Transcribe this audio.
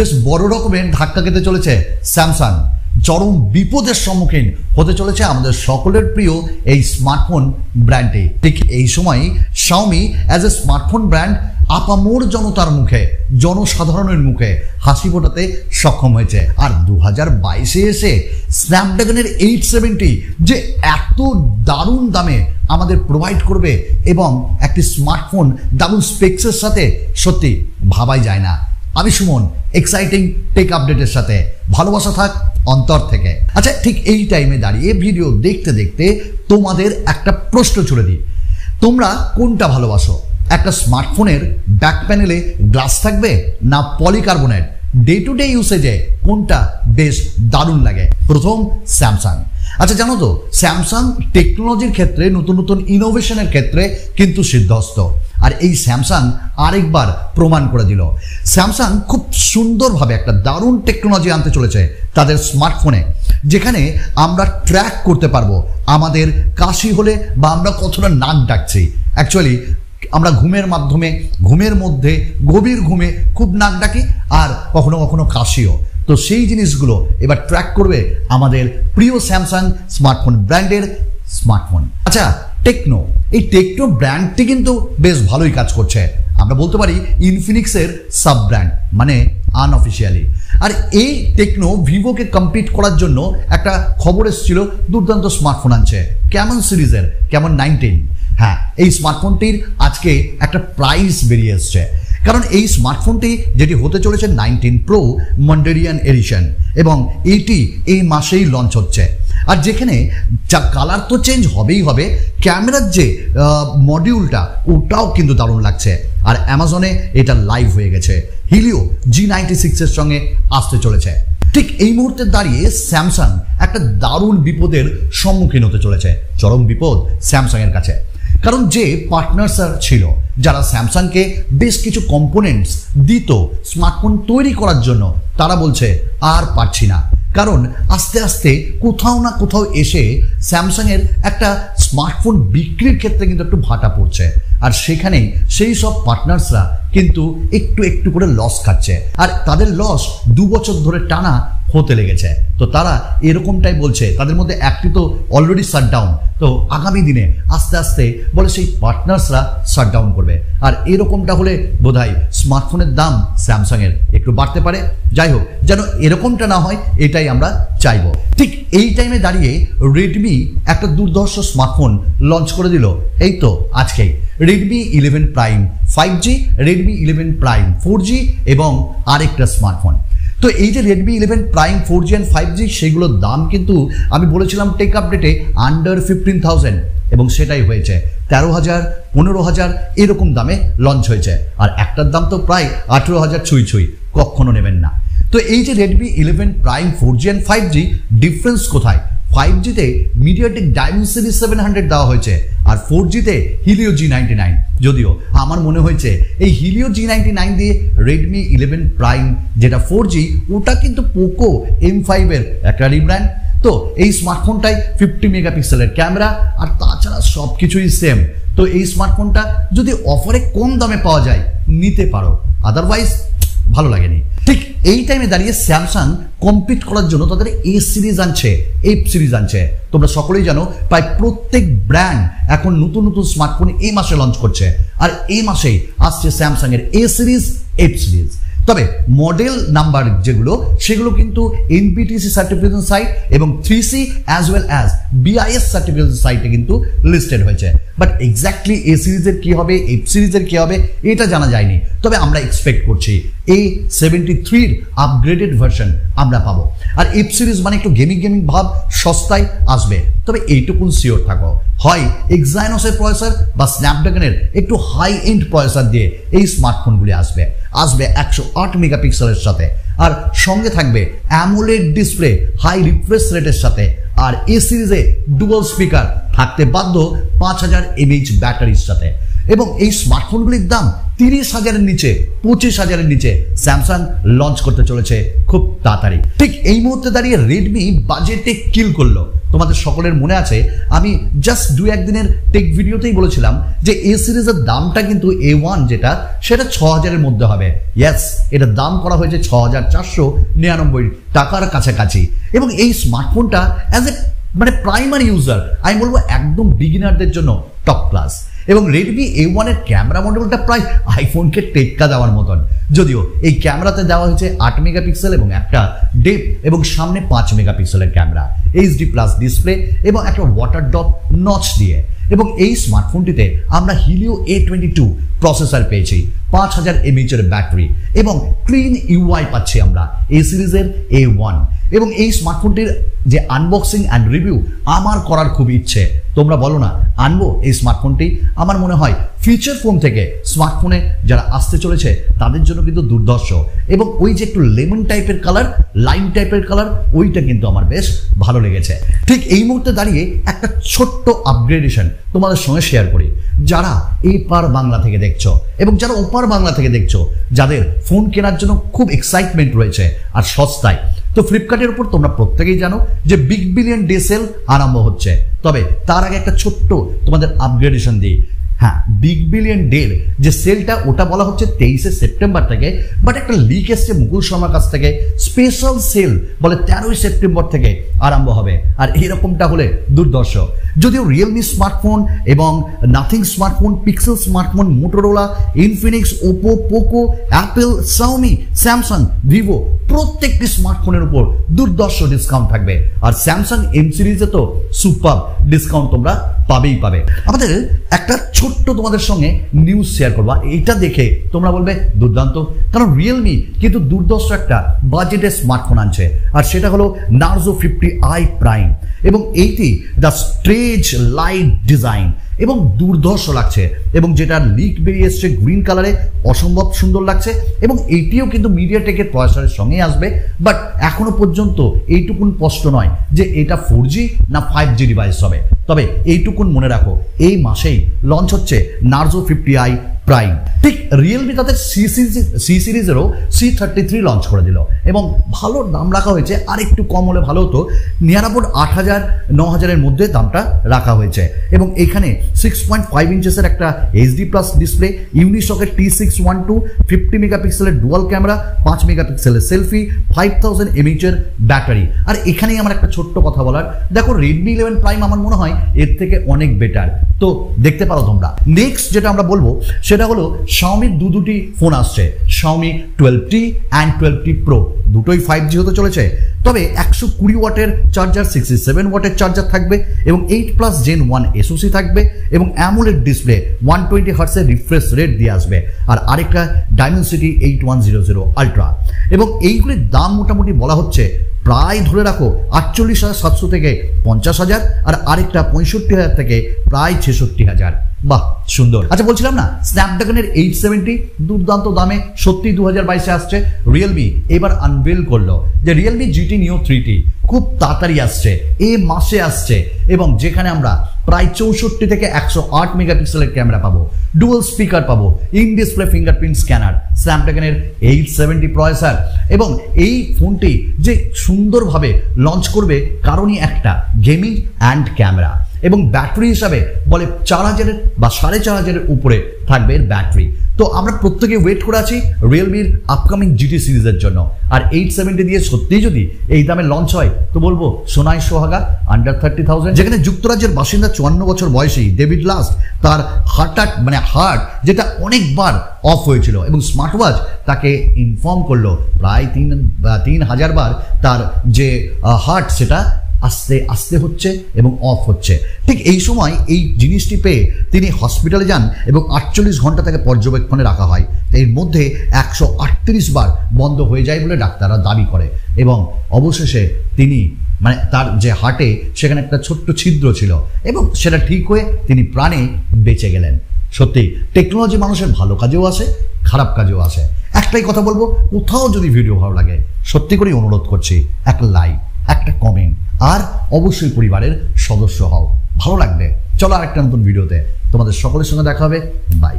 বেশ বড় রকমের ধাক্কা খেতে চলেছে স্যামসাং, চরম বিপদের সম্মুখীন হতে চলেছে আমাদের সকলের প্রিয় এই স্মার্টফোন ব্র্যান্ডটি। ঠিক এই সময় Xiaomi as a smartphone brand আপামোর জনতার মুখে, জনসাধারণের মুখে হাসি ফোটাতে সক্ষম হয়েছে। আর 2022-এ এসে স্ন্যাপড্রাগনের 870 যে এত দারুণ দামে আমাদের প্রোভাইড করবে এবং একটি স্মার্টফোন দারুণ স্পেক্সের সাথে, সত্যি ভাবাই যায় না। আমি সুমন, এক্সাইটিং টেক আপডেটের সাথে ভালোবাসা থাক অন্তর থেকে। আচ্ছা, ঠিক এই টাইমে দাঁড়িয়ে ভিডিও দেখতে দেখতে তোমাদের একটা প্রশ্ন ছুড়ে দিই, তোমরা কোনটা ভালোবাসো? একটা স্মার্টফোনের ব্যাক প্যানেলে গ্লাস থাকবে না পলিকার্বনেট? ডে টু ডে ইউসেজে কোনটা বেশ দারুণ লাগে? প্রথম স্যামসাং। আচ্ছা, জানো তো স্যামসাং টেকনোলজির ক্ষেত্রে, নতুন নতুন ইনোভেশনের ক্ষেত্রে কিন্তু সিদ্ধহস্ত। আর এই স্যামসাং আরেকবার প্রমাণ করে দিল। স্যামসাং খুব সুন্দরভাবে একটা দারুণ টেকনোলজি আনতে চলেছে তাদের স্মার্টফোনে, যেখানে আমরা ট্র্যাক করতে পারবো আমাদের কাশি হলে বা আমরা কতটা নাক ডাকছি। অ্যাকচুয়ালি আমরা ঘুমের মধ্যে গভীর ঘুমে খুব নাক ডাকি, আর কখনো কখনো কাশিও। তো সেই জিনিসগুলো এবার ট্র্যাক করবে আমাদের প্রিয় স্যামসাং স্মার্টফোন ব্র্যান্ডের স্মার্টফোন। আচ্ছা, টেকনো, এই টেকনো ব্র্যান্ডটি কিন্তু বেশ ভালোই কাজ করছে। আমরা বলতে পারি ইনফিনিক্সের সাব ব্র্যান্ড, মানে আনঅফিসিয়ালি। আর এই টেকনো ভিভোকে কম্পিট করার জন্য একটা খবর এসেছিল, দুর্দান্ত স্মার্টফোন আনছে কেমন সিরিজের, কেমন 19। হ্যাঁ, এই স্মার্টফোনটির আজকে একটা প্রাইস বেরিয়ে এসছে, কারণ এই স্মার্টফোনটি যেটি হতে চলেছে 19 প্রো মন্ডেরিয়ান এডিশন, এবং এটি এই মাসেই লঞ্চ হচ্ছে। আর যেখানে যা কালার তো চেঞ্জ হবেই হবে, ক্যামেরার যে মডিউলটা ওটাও কিন্তু দারুণ লাগছে। আর অ্যামাজনে এটা লাইভ হয়ে গেছে, হিলিও G96-এর সঙ্গে আসতে চলেছে। ঠিক এই মুহূর্তে দাঁড়িয়ে স্যামসাং একটা দারুণ বিপদের সম্মুখীন হতে চলেছে, চরম বিপদ স্যামসাংয়ের কাছে। কারণ যে পার্টনার্সরা ছিল, যারা স্যামসাংকে বেশ কিছু কম্পোনেন্টস দিত স্মার্টফোন তৈরি করার জন্য, তারা বলছে আর পারছি না। কারণ আস্তে আস্তে কোথাও না কোথাও এসে স্যামসাংয়ের একটা স্মার্টফোন বিক্রির ক্ষেত্রে কিন্তু একটু ভাটা পড়ছে। আর সেখানেই সেই সব পার্টনার্সরা কিন্তু একটু একটু করে লস খাচ্ছে, আর তাদের লস 2 বছর ধরে টানা হতে লেগেছে। তো তারা এরকমটাই বলছে, তাদের মধ্যে একটি তো অলরেডি শাটডাউন, তো আগামী দিনে আস্তে আস্তে বলে সেই পার্টনার্সরা শাটডাউন করবে। আর এরকমটা হলে বোধহয় স্মার্টফোনের দাম স্যামসাংয়ের একটু বাড়তে পারে। যাই হোক, যেন এরকমটা না হয় এটাই আমরা চাইবো। ঠিক এই টাইমে দাঁড়িয়ে রেডমি একটা দুর্ধর্ষ স্মার্টফোন লঞ্চ করে দিল এই তো আজকেই, Redmi 11 Prime 5G, Redmi 11 Prime 4G এবং আরেকটা স্মার্টফোন। তো এই যে Redmi 11 Prime 4G and 5G, সেগুলোর দাম কিন্তু আমি বলেছিলাম টেক আপডেটে আন্ডার 15,000, এবং সেটাই হয়েছে। 13,000, 15,000 এরকম দামে লঞ্চ হয়েছে। আর একটার দাম তো প্রায় 18,000 ছুঁই, কখনো নেবেন না। তো এই যে Redmi 11 Prime 4G and 5G, difference কোথায়? 5Gতে মিডিয়াটেক Dimensity 700 দেওয়া হয়েছে, আর 4Gতে হিলিও G99। যদিও আমার মনে হয়েছে এই হিলিও G99 দিয়ে Redmi 11 Prime যেটা 4G, ওটা কিন্তু পোকো M5-এর একটা রিব্র্যান্ড। তো এই স্মার্টফোনটাই 50 মেগাপিক্সেলের ক্যামেরা, আর তাছাড়া সব কিছুই সেম। তো এই স্মার্টফোনটা যদি অফারে কম দামে পাওয়া যায় নিতে পারো, আদারওয়াইজ ভালো লাগেনি। ঠিক এই টাইমে দাঁড়িয়ে স্যামসাং কম্পিট করার জন্য তাদের এ সিরিজ আনছে, এফ সিরিজ আনছে। তোমরা সকলেই জানো প্রায় প্রত্যেক ব্র্যান্ড এখন নতুন নতুন স্মার্টফোন এই মাসে লঞ্চ করছে, আর এই মাসেই আসছে স্যামসাংয়ের এ সিরিজ, এফ সিরিজ। তবে মডেল নাম্বার যেগুলো, সেগুলো কিন্তু এনবিটিসি সার্টিফিকেশন সাইট এবং 3C as well as BIS certification সাইটে কিন্তু লিস্টেড হয়েছে। বাট এক্স্যাক্টলি এ সিরিজের কী হবে, এফ সিরিজের কী হবে, এটা জানা যায়নি। তবে আমরা এক্সপেক্ট করছি A73-র আপগ্রেডেড ভার্সন আমরা পাবো। আর এফ সিরিজ মানে একটু গেমিং ভাব, সস্তায় আসবে। তবে এইটুকুন শিওর থাকো, হয় এক্সাইনোসের প্রসেসর বা স্ন্যাপড্রাগনের একটু হাই এন্ড প্রসেসর দিয়ে এই স্মার্টফোনগুলি আসবে 108 মেগাপিক্সেলের সাথে, আর সঙ্গে থাকবে অ্যামোলেড ডিসপ্লে হাই রিফ্রেশ রেটের সাথে। আর এ সিরিজে ডুয়াল স্পিকার থাকতে বাধ্য 5000 mAh ব্যাটারির সাথে। এবং এই স্মার্টফোনগুলির দাম 30,000-এর নিচে, 25,000-এর নিচে স্যামসাং লঞ্চ করতে চলেছে খুব তাড়াতাড়ি। ঠিক এই মুহূর্তে দাঁড়িয়ে রেডমি বাজেটে কিল করলো। তোমাদের সকলের মনে আছে আমি জাস্ট 2-1 দিনের টেক ভিডিওতেই বলেছিলাম যে এ সিরিজের দামটা কিন্তু A1 যেটা সেটা 6,000-এর মধ্যে হবে। ইয়েস, এটার দাম করা হয়েছে 6,499 টাকার কাছাকাছি। এবং এই স্মার্টফোনটা অ্যাজ এ মানে প্রাইমারি ইউজার আমি বলবো একদম বিগিনারদের জন্য টপ ক্লাস। এবং রেডমি A1 এর ক্যামেরা মডেলটা প্রায় আইফোনকে টেক্কা দেওয়ার মতন, যদিও এই ক্যামেরাতে দেওয়া হয়েছে 8 মেগাপিক্সেল এবং একটা ডেপ এবং সামনে 5 মেগাপিক্সেলের ক্যামেরা, HD+ ডিসপ্লে এবং একটা ওয়াটার ড্রপ নচ দিয়ে। এবং এই স্মার্টফোনটিতে আমরা হিলিও A22 প্রসেসর পেয়েছি, 5000 mAh-এর ব্যাটারি এবং ক্লিন UI পাচ্ছি আমরা এই সিরিজের A1। এবং এই স্মার্টফোনটির যে আনবক্সিং অ্যান্ড রিভিউ আমার করার খুব ইচ্ছে। তোমরা বলো না আনবো এই স্মার্টফোনটি? আমার মনে হয় ফিচার ফোন থেকে স্মার্টফোনে যারা আসতে চলেছে তাদের জন্য কিন্তু দুর্ধর্ষ। এবং ওই যে একটু লেমন টাইপের কালার, লাইম টাইপের কালার, ওইটা কিন্তু আমার বেশ ভালো লেগেছে। ঠিক এই মুহূর্তে দাঁড়িয়ে একটা ছোট্ট আপগ্রেডেশন তোমাদের সঙ্গে শেয়ার করি। যারা এপার বাংলা থেকে দেখছো এবং যারা ওপার বাংলা থেকে দেখছো, যাদের ফোন কেনার জন্য খুব এক্সাইটমেন্ট রয়েছে আর সস্তায়, তো ফ্লিপকার্টের উপর তোমরা প্রত্যেকেই জানো যে বিগ বিলিয়ন ডে সেল আরম্ভ হচ্ছে। তবে তার আগে একটা ছোট্ট তোমাদের আপগ্রেডেশন দিই। হ্যাঁ, বিগ বিলিয়ন ডের যে সেলটা ওটা বলা হচ্ছে 23শে সেপ্টেম্বর থেকে, বাট একটা লিক এসছে মুকুল শর্মার কাছ থেকে, স্পেশাল সেল বলে 13ই সেপ্টেম্বর থেকে আরম্ভ হবে। আর এরকমটা হলে দুর্ধর্ষ। যদিও রিয়েলমি স্মার্টফোন এবং nothing smartphone, pixel smartphone, Motorola, Infinix, Oppo, Poco, Apple, Xiaomi, Samsung, Vivo প্রত্যেকটি স্মার্টফোনের উপর দুর্ধর্ষ ডিসকাউন্ট থাকবে। আর স্যামসাং এম সিরিজে তো সুপার ডিসকাউন্ট তোমরা পাবেই পাবে। আমাদের একটা ছোট্ট তোমাদের সঙ্গে নিউজ শেয়ার করবো, এইটা দেখে তোমরা বলবে দুর্দান্ত, কারণ রিয়েলমি কিন্তু দুর্ধর্ষ একটা বাজেটের স্মার্টফোন আনছে। আর সেটা হলো নার্জো 50i প্রাইম। এবং এইটি দ্য স্ট্রেজ লাইট ডিজাইন এবং দুর্ধর্ষ লাগছে। এবং যেটা লিক বেরিয়ে এসছে গ্রিন কালারে, অসম্ভব সুন্দর লাগছে। এবং এইটিও কিন্তু মিডিয়াটেকের প্রসেসরের সঙ্গেই আসবে। বাট এখনো পর্যন্ত এইটুকুন স্পষ্ট নয় যে এটা 4G না 5G ডিভাইস হবে। তবে এইটুকুন মনে রাখো, এই মাসেই লঞ্চ হচ্ছে নার্জো 50i প্রাইম। ঠিক রিয়েলমি তাদের সি সিরিজেরও C33 লঞ্চ করে দিল এবং ভালো দাম রাখা হয়েছে। আর একটু কম হলে ভালো হতো, নিয়ারাবোর্ড 8,000-9,000-এর মধ্যে দামটা রাখা হয়েছে। এবং এখানে 6.5 ইঞ্চেসের একটা HD+ ডিসপ্লে, ইউনিসকের T612, 50 মেগাপিক্সেলের ডুয়াল ক্যামেরা, 5 মেগাপিক্সেলের সেলফি, 5000 mAh-এর ব্যাটারি। আর এখানেই আমার একটা ছোট্ট কথা বলার, দেখো Redmi 11 প্রাইম আমার মনে হয় এর থেকে অনেক বেটার, তো দেখতে পারো তোমরা। নেক্সট যেটা আমরা বলবো সেটা হলো Xiaomi দুটি ফোন আসছে, Xiaomi 12T and 12T Pro, দুটোই 5G হতে চলেছে। তবে 120 ওয়াটের চার্জার, 67 ওয়াটের চার্জার থাকবে এবং 8+ Gen 1 SoC থাকবে এবং অ্যামোলেড ডিসপ্লে, 120 হার্টজের রিফ্রেশ রেট দিয়ে আসবে। আর আরেকটা Dimensity 8100 Ultra। এবং এইগুলির দাম মোটামুটি বলা হচ্ছে প্রায় ধরে রাখো 48,700 থেকে 50,000, আর আরেকটা 65,000 থেকে প্রায় 66,000। বাহ, সুন্দর। আচ্ছা, বলছিলাম না স্ন্যাপড্রাগনের 870 দুর্দান্ত দামে সত্যি 2022-এ আসছে। রিয়েলমি এবার আনভেল করলো যে Realme GT Neo 3T খুব তাড়াতাড়ি আসছে, এই মাসে আসছে। এবং যেখানে আমরা প্রায় 64 থেকে 108 মেগাপিক্সেলের ক্যামেরা পাবো, ডুয়াল স্পিকার পাবো, ইন ডিসপ্লে ফিঙ্গারপ্রিন্ট স্ক্যানার, স্ন্যাপড্রাগনের 870 প্রসেসর। এবং এই ফোনটি যে সুন্দরভাবে লঞ্চ করবে কারণই একটা, গেমিং অ্যান্ড ক্যামেরা। এবং ব্যাটারি হিসাবে বলে 4000 বা 4500 উপরে থাকবে এর ব্যাটারি। তো আমরা প্রত্যেকে ওয়েট করে আছি রিয়েলমির আপকামিং জিটি সিরিজের জন্য। আর 870 দিয়ে সত্যিই যদি এই দামে লঞ্চ হয় তো বলবো সোনাই সোহাগা, আন্ডার 30,000। যেখানে যুক্তরাজ্যের বাসিন্দা 54 বছর বয়সী ডেভিড লাস্ট তার হার্ট যেটা অনেকবার অফ হয়েছিল এবং স্মার্ট ওয়াচ তাকে ইনফর্ম করলো প্রায় 3,000 বার তার যে হার্ট সেটা আস্তে আস্তে হচ্ছে এবং অফ হচ্ছে। ঠিক এই সময় এই জিনিসটি পেয়ে তিনি হসপিটালে যান এবং 48 ঘন্টা তাকে পর্যবেক্ষণে রাখা হয়। এর মধ্যে 138 বার বন্ধ হয়ে যায় বলে ডাক্তাররা দাবি করে। এবং অবশেষে তিনি তার যে হার্টে সেখানে একটা ছোট্ট ছিদ্র ছিল এবং সেটা ঠিক হয়ে তিনি প্রাণে বেঁচে গেলেন। সত্যি টেকনোলজি মানুষের ভালো কাজেও আসে, খারাপ কাজেও আসে। একটাই কথা বলবো, কোথাও যদি ভিডিও ভালো লাগে সত্যি করেই অনুরোধ করছি একটা লাইক, একটা কমেন্ট, আর অবশ্যই পরিবারের সদস্য হও। ভালো লাগবে। চলো আরেকটা নতুন ভিডিওতে তোমাদের সকলের সঙ্গে দেখা হবে। বাই।